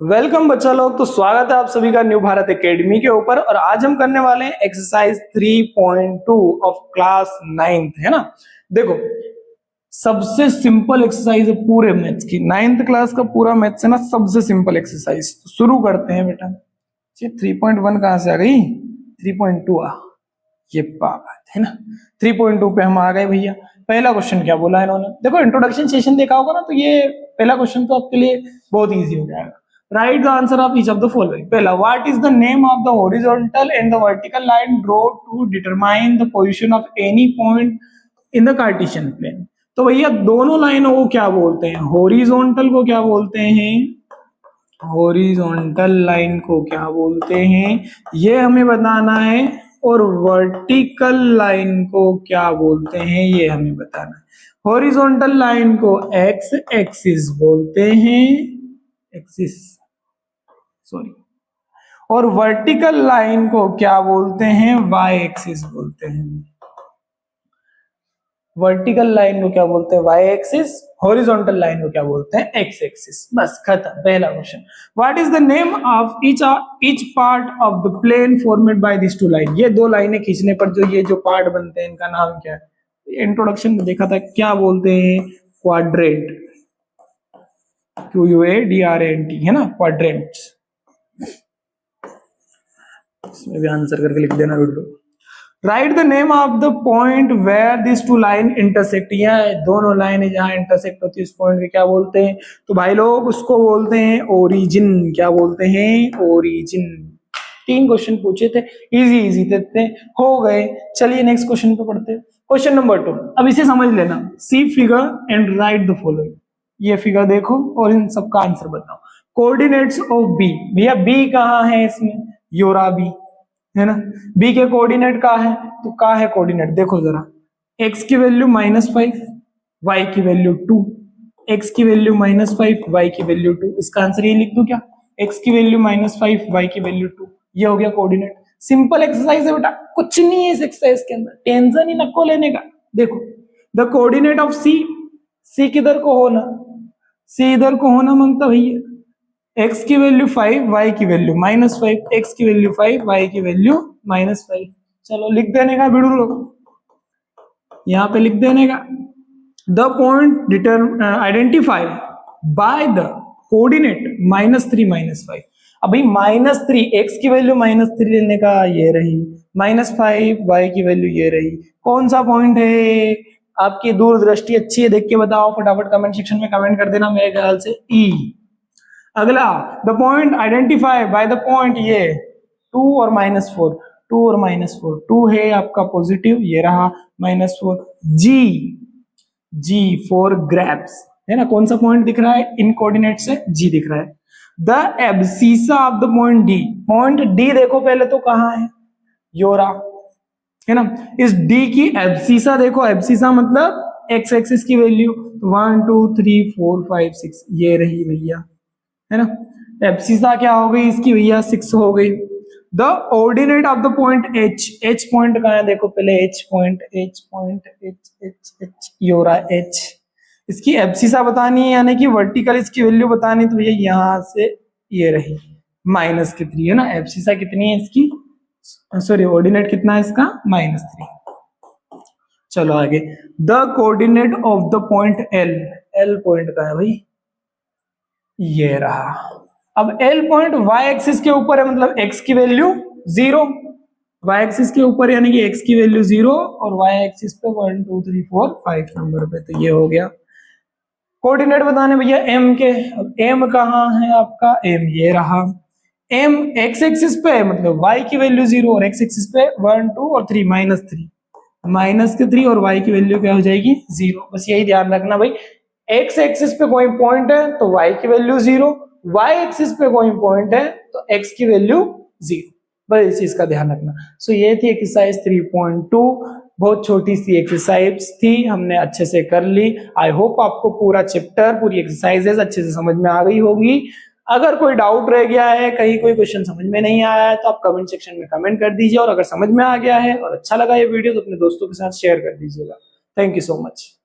Welcome बच्चा लोग। तो स्वागत है आप सभी का न्यू भारत एकेडमी के ऊपर। और आज हम करने वाले हैं एक्सरसाइज 3.2 ऑफ क्लास 9th, है ना। देखो, सबसे सिंपल एक्सरसाइज है पूरे मैथ्स की। 9th क्लास का पूरा मैथ्स है ना, सबसे सिंपल एक्सरसाइज। तो शुरू करते हैं बेटा। ये 3.1 कहां से आ गई? 3.2 ये बात है ना। 3.2 पे हम आ गए भैया। पहला क्वेश्चन क्या बोला इन्होंने? देखो, इंट्रोडक्शन सेशन देखा होगा ना, तो ये पहला क्वेश्चन तो आपके लिए बहुत इजी हो जाएगा। Write the answer of each of the following. पहला, what is the name of the horizontal and the vertical line draw to determine the position of any point in the Cartesian plane. तो भैया दोनों लाइनों को क्या बोलते हैं? Horizontal को क्या बोलते हैं? हॉरिजॉन्टल लाइन को क्या बोलते हैं, ये हमें बताना है। और वर्टिकल लाइन को क्या बोलते हैं, ये हमें बताना है। हॉरिजॉन्टल लाइन को एक्स एक्सिस बोलते हैं, एक्सिस सॉरी। और वर्टिकल लाइन को क्या बोलते हैं? वाई एक्सिस बोलते हैं। वर्टिकल लाइन को क्या बोलते हैं? Y axis. हॉरिजॉन्टल लाइन को क्या बोलते हैं? X axis. बस खत्म, पहला question. What is the name of each part of the plane formed by this two line. ये दो लाइनें खींचने पर जो ये जो पार्ट बनते हैं, इनका नाम क्या है? इंट्रोडक्शन में देखा था, क्या बोलते हैं? क्वाड्रेंट। QUADRANT, है ना, क्वाड्रेंट। इसमें भी आंसर करके लिख देना video. Write the name of the point where this two line intersect. यह दोनों लाइन जहां इंटरसेक्ट होती है, उस पॉइंट को क्या बोलते हैं? तो भाई लोग उसको बोलते हैं ओरिजिन। क्या बोलते हैं? ओरिजिन। 3 क्वेश्चन पूछे थे, इजी इजी थे, हो गए। चलिए नेक्स्ट क्वेश्चन पे पढ़ते हैं। Question number 2। अब इसे समझ लेना। See figure and write the following. ये फिगर देखो और इन सबका आंसर बताओ। Coordinates of B. भैया बी कहाँ है इसमें? योरा बी, है ना। बी के कोऑर्डिनेट का है, तो का है कोऑर्डिनेट? देखो जरा, x की वैल्यू -5, y की वैल्यू 2। x की वैल्यू -5, y की वैल्यू 2। इसका आंसर ये लिख दूं क्या? x की वैल्यू -5, y की वैल्यू 2। ये हो गया कोऑर्डिनेट। सिंपल एक्सरसाइज है बेटा, कुछ नहीं है इस एक्सरसाइज के अंदर, टेंशन ही नको लेने का। देखो, द कोऑर्डिनेट ऑफ सी। सी किधर को होना? सी इधर को होना मांगता भैया। x की वैल्यू 5, y की वैल्यू -5। x की वैल्यू 5, y की वैल्यू -5। चलो लिख देने का बिड़ू लोग, यहां पे लिख देने का। The point identify by the coordinate -3 -5। अब भाई -3, x की वैल्यू -3 लेने का, ये रही। -5, y की वैल्यू ये रही। कौन सा पॉइंट है? आपकी दूरदृष्टि अच्छी है, देख के बताओ फटाफट कमेंट सेक्शन में कमेंट कर देना, मेरे ख्याल से ई। अगला, the point identify by the point, ये 2 और -4। 2 और -4, 2 है आपका पॉजिटिव, ये रहा -4। जी फॉर ग्रैप्स, है ना। कौन सा पॉइंट दिख रहा है इन कोऑर्डिनेट से? जी दिख रहा है। The abscissa of the point D. Point D देखो पहले तो कहां है? योरा, है ना। इस डी की एब्सिसा देखो, एब्सिसा मतलब एक्स एक्सिस की वैल्यू 1 2 3 4 5 6, ये रही भैया, है ना। एब्सिसा क्या हो गई इसकी भैया? 6 हो गई। The ordinate of the point H. H point कहां है? देखो पहले एच पॉइंट, एच ये हो रहा है एच। इसकी एब्सिसा बतानी है, यानी कि वर्टिकल इसकी वैल्यू बतानी, तो भैया यहां से ये रही -3, है ना। एब्सिसा कितनी है इसकी? सॉरी, ऑर्डिनेट कितना है इसका? -3। चलो आगे। The coordinate of the point L. L point का है भाई, ये रहा। अब एल पॉइंट वाई एक्सिस के ऊपर है, मतलब एक्स की वैल्यू 0, वाई एक्सिस के ऊपर, यानी कि एक्स की वैल्यू 0 और वाई एक्सिस पे 1 2 3 4 5 नंबर पे, तो ये हो गया। कोऑर्डिनेट बताने भैया एम के। अब एम कहाँ है आपका? एम ये रहा। एम एक्स एक्सिस पे है, मतलब वाई की वैल्यू 0 और एक्स एक्सिस पे 1 2 और 3 -3 और वाई की वैल्यू क्या हो जाएगी? 0। बस यही ध्यान रखना भाई, एक्स एक्सिस पे कोई पॉइंट है तो y की वैल्यू 0, y एक्सिस पे कोई पॉइंट है तो x की वैल्यू 0। बस इस चीज का ध्यान रखना। सो ये थी एक्सरसाइज 3.2। बहुत छोटी सी एक्सरसाइज थी, हमने अच्छे से कर ली। आई होप आपको पूरा चैप्टर, पूरी एक्सरसाइजेस अच्छे से समझ में आ गई होगी। अगर कोई डाउट रह गया है, कहीं कोई क्वेश्चन समझ में नहीं आया है, तो आप कमेंट सेक्शन में कमेंट कर दीजिए। और अगर समझ में आ गया है और अच्छा लगा ये वीडियो, तो अपने दोस्तों के साथ शेयर कर दीजिएगा। Thank you so much.